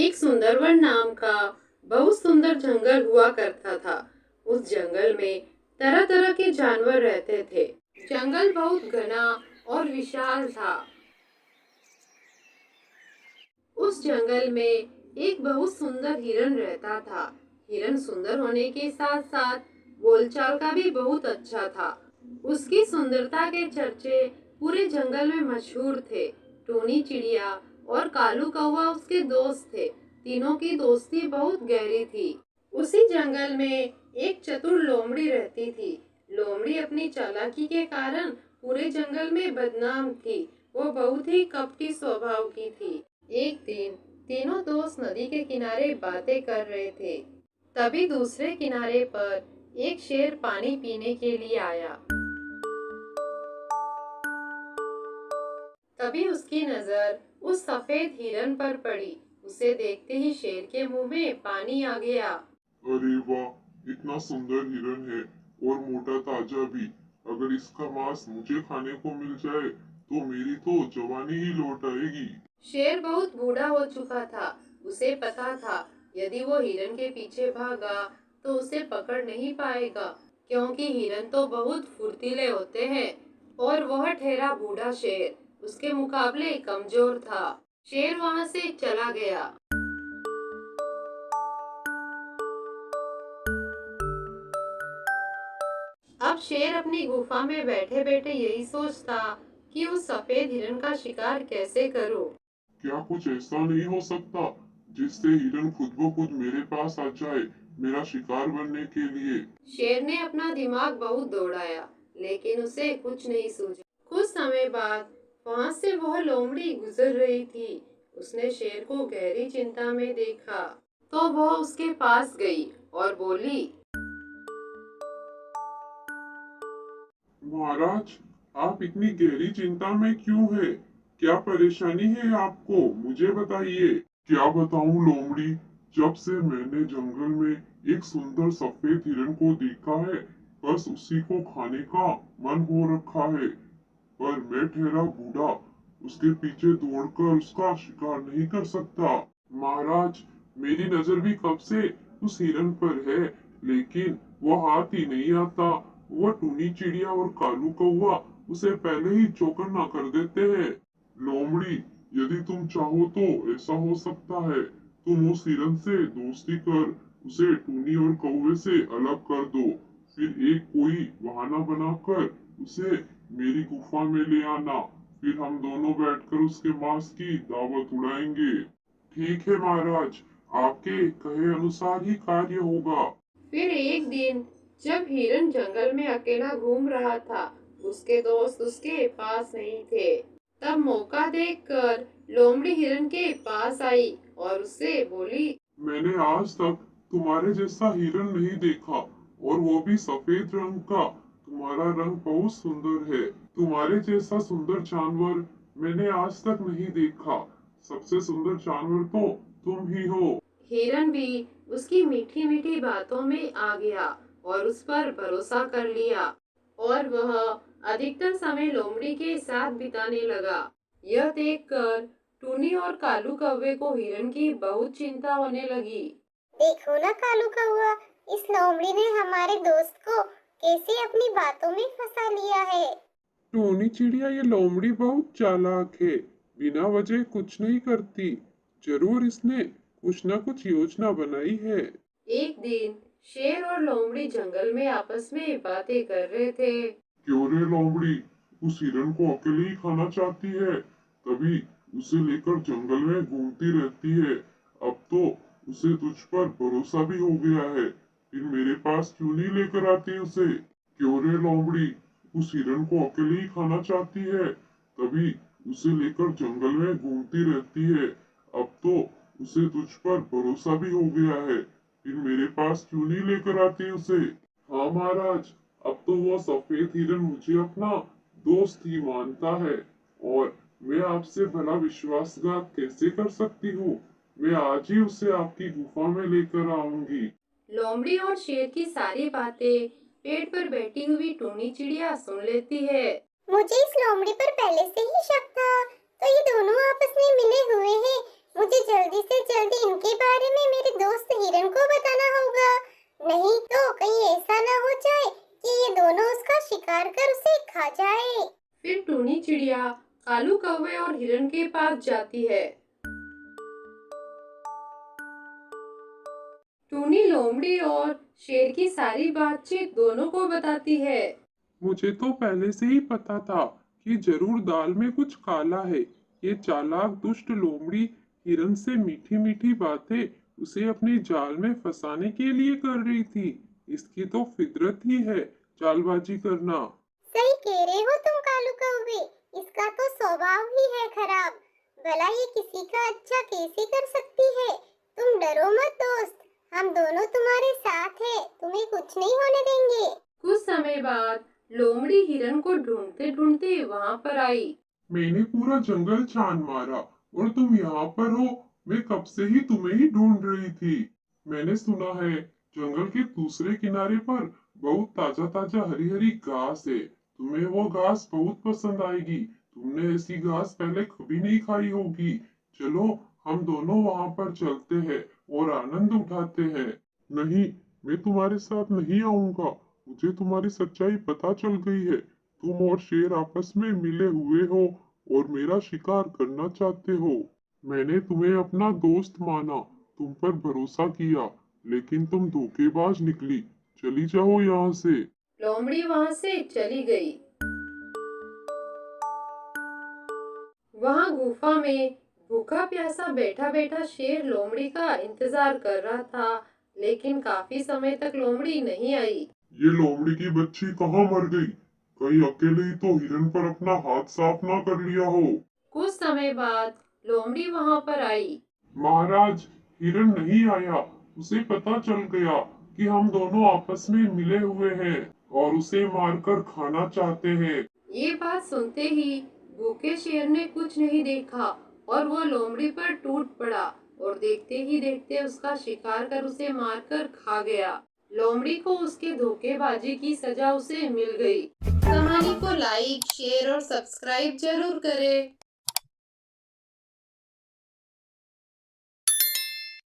एक सुंदरवन नाम का बहुत सुंदर जंगल हुआ करता था। उस जंगल में तरह तरह के जानवर रहते थे। जंगल बहुत घना और विशाल था। उस जंगल में एक बहुत सुंदर हिरन रहता था। हिरन सुंदर होने के साथ साथ बोलचाल का भी बहुत अच्छा था। उसकी सुंदरता के चर्चे पूरे जंगल में मशहूर थे। टूनी चिड़िया और कालू कौवा उसके दोस्त थे। तीनों की दोस्ती बहुत गहरी थी। उसी जंगल में एक चतुर लोमड़ी रहती थी। लोमड़ी अपनी चालाकी के कारण पूरे जंगल में बदनाम थी। वो बहुत ही कपटी स्वभाव की थी। एक दिन तीनों दोस्त नदी के किनारे बातें कर रहे थे। तभी दूसरे किनारे पर एक शेर पानी पीने के लिए आया। तभी उसकी नजर उस सफेद हिरन पर पड़ी। उसे देखते ही शेर के मुंह में पानी आ गया। अरे वाह, इतना सुंदर हिरन है और मोटा ताजा भी। अगर इसका मांस मुझे खाने को मिल जाए तो मेरी तो जवानी ही लौट आएगी। शेर बहुत बूढ़ा हो चुका था। उसे पता था यदि वो हिरन के पीछे भागा तो उसे पकड़ नहीं पाएगा, क्योंकि हिरन तो बहुत फुर्तीले होते हैं और वह ठहरा बूढ़ा शेर उसके मुकाबले कमजोर था। शेर वहां से चला गया। अब शेर अपनी गुफा में बैठे बैठे यही सोचता कि उस सफेद हिरन का शिकार कैसे करूं। क्या कुछ ऐसा नहीं हो सकता जिससे हिरन खुद ब खुद मेरे पास आ जाए मेरा शिकार बनने के लिए? शेर ने अपना दिमाग बहुत दौड़ाया, लेकिन उसे कुछ नहीं सूझा। कुछ समय बाद वहां से वह लोमड़ी गुजर रही थी। उसने शेर को गहरी चिंता में देखा, तो वह उसके पास गई और बोली, महाराज, आप इतनी गहरी चिंता में क्यों है? क्या परेशानी है आपको? मुझे बताइए। क्या बताऊं लोमड़ी, जब से मैंने जंगल में एक सुंदर सफेद हिरन को देखा है, बस उसी को खाने का मन हो रखा है। पर मैं ठहरा बूढ़ा, उसके पीछे दौड़कर उसका शिकार नहीं कर सकता। महाराज, मेरी नजर भी कब से उस हिरन पर है, लेकिन वो हाथ ही नहीं आता। वो टूनी चिड़िया और कालू कौवा उसे पहले ही चौकन्ना कर देते हैं। लोमड़ी, यदि तुम चाहो तो ऐसा हो सकता है, तुम उस हिरन से दोस्ती कर उसे टूनी और कौवे से अलग कर दो। फिर एक कोई बहाना बनाकर उसे मेरी गुफा में ले आना। फिर हम दोनों बैठकर उसके मांस की दावत उड़ाएंगे। ठीक है महाराज, आपके कहे अनुसार ही कार्य होगा। फिर एक दिन जब हिरन जंगल में अकेला घूम रहा था, उसके दोस्त उसके पास नहीं थे। तब मौका देखकर लोमड़ी हिरन के पास आई और उससे बोली, मैंने आज तक तुम्हारे जैसा हिरन नहीं देखा, और वो भी सफेद रंग का। तुम्हारा रंग बहुत सुंदर है। तुम्हारे जैसा सुंदर जानवर मैंने आज तक नहीं देखा। सबसे सुंदर जानवर तो तुम ही हो। हिरन भी उसकी मीठी मीठी बातों में आ गया और उस पर भरोसा कर लिया, और वह अधिकतर समय लोमड़ी के साथ बिताने लगा। यह देखकर टूनी और कालू कौवे को हिरन की बहुत चिंता होने लगी। देखो ना कालू कौआ, इस लोमड़ी ने हमारे दोस्त को कैसे अपनी बातों में फंसा लिया है। टोनी चिड़िया, ये लोमड़ी बहुत चालाक है। बिना वजह कुछ नहीं करती। जरूर इसने कुछ न कुछ योजना बनाई है। एक दिन शेर और लोमड़ी जंगल में आपस में बातें कर रहे थे। क्यों रे लोमड़ी, उस हिरन को अकेले ही खाना चाहती है? तभी उसे लेकर जंगल में घूमती रहती है। अब तो उसे तुझ पर भरोसा भी हो गया है, फिर मेरे पास क्यों नहीं लेकर आती उसे? क्यों रे लोमड़ी, उस हिरन को अकेले ही खाना चाहती है, तभी उसे लेकर जंगल में घूमती रहती है। अब तो उसे तुझ पर भरोसा भी हो गया है, फिर मेरे पास क्यों नहीं लेकर आती उसे? हाँ महाराज, अब तो वो सफेद हिरन मुझे अपना दोस्त ही मानता है, और मैं आपसे भला विश्वासघात कैसे कर सकती हूँ? मैं आज ही उसे आपकी गुफा में लेकर आऊंगी। लोमड़ी और शेर की सारी बातें पेड़ पर बैठी हुई टूनी चिड़िया सुन लेती है। मुझे इस लोमड़ी पर पहले से ही शक था, तो ये दोनों आपस में मिले हुए हैं। मुझे जल्दी से जल्दी टूनी चिड़िया कालू कौवे और हिरन के पास जाती है। टूनी लोमड़ी और शेर की सारी बातचीत दोनों को बताती है। मुझे तो पहले से ही पता था कि जरूर दाल में कुछ काला है। ये चालाक दुष्ट लोमड़ी हिरन से मीठी मीठी बातें उसे अपने जाल में फंसाने के लिए कर रही थी। इसकी तो फितरत ही है चालबाजी करना। सही कह रहे हो तुम कालू कौवे, इसका तो स्वभाव ही है खराब। भला ये किसी का अच्छा कैसे कर सकती है। तुम डरो मत दोस्त, हम दोनों तुम्हारे साथ हैं, तुम्हें कुछ नहीं होने देंगे। कुछ समय बाद लोमड़ी हिरन को ढूंढते ढूंढते वहाँ पर आई। मैंने पूरा जंगल छान मारा और तुम यहाँ पर हो। मैं कब से ही तुम्हें ही ढूंढ रही थी। मैंने सुना है जंगल के दूसरे किनारे पर बहुत ताजा ताजा हरी हरी घास है। तुम्हें वो घास बहुत पसंद आएगी। तुमने ऐसी घास पहले कभी नहीं खाई होगी। चलो हम दोनों वहां पर चलते हैं और आनंद उठाते हैं। नहीं, मैं तुम्हारे साथ नहीं आऊंगा। मुझे तुम्हारी सच्चाई पता चल गई है। तुम और शेर आपस में मिले हुए हो और मेरा शिकार करना चाहते हो। मैंने तुम्हें अपना दोस्त माना, तुम पर भरोसा किया, लेकिन तुम धोखेबाज निकली। चली जाओ यहाँ से। लोमड़ी वहाँ से चली गई। वहाँ गुफा में भूखा प्यासा बैठा बैठा शेर लोमड़ी का इंतजार कर रहा था, लेकिन काफी समय तक लोमड़ी नहीं आई। ये लोमड़ी की बच्ची कहाँ मर गई? कहीं अकेले ही तो हिरन पर अपना हाथ साफ ना कर लिया हो। कुछ समय बाद लोमड़ी वहाँ पर आई। महाराज, हिरन नहीं आया। उसे पता चल गया कि हम दोनों आपस में मिले हुए हैं और उसे मारकर खाना चाहते हैं। ये बात सुनते ही भूखे शेर ने कुछ नहीं देखा और वो लोमड़ी पर टूट पड़ा और देखते ही देखते उसका शिकार कर उसे मारकर खा गया। लोमड़ी को उसके धोखेबाजी की सजा उसे मिल गई। कहानी को लाइक, शेयर और सब्सक्राइब जरूर करें।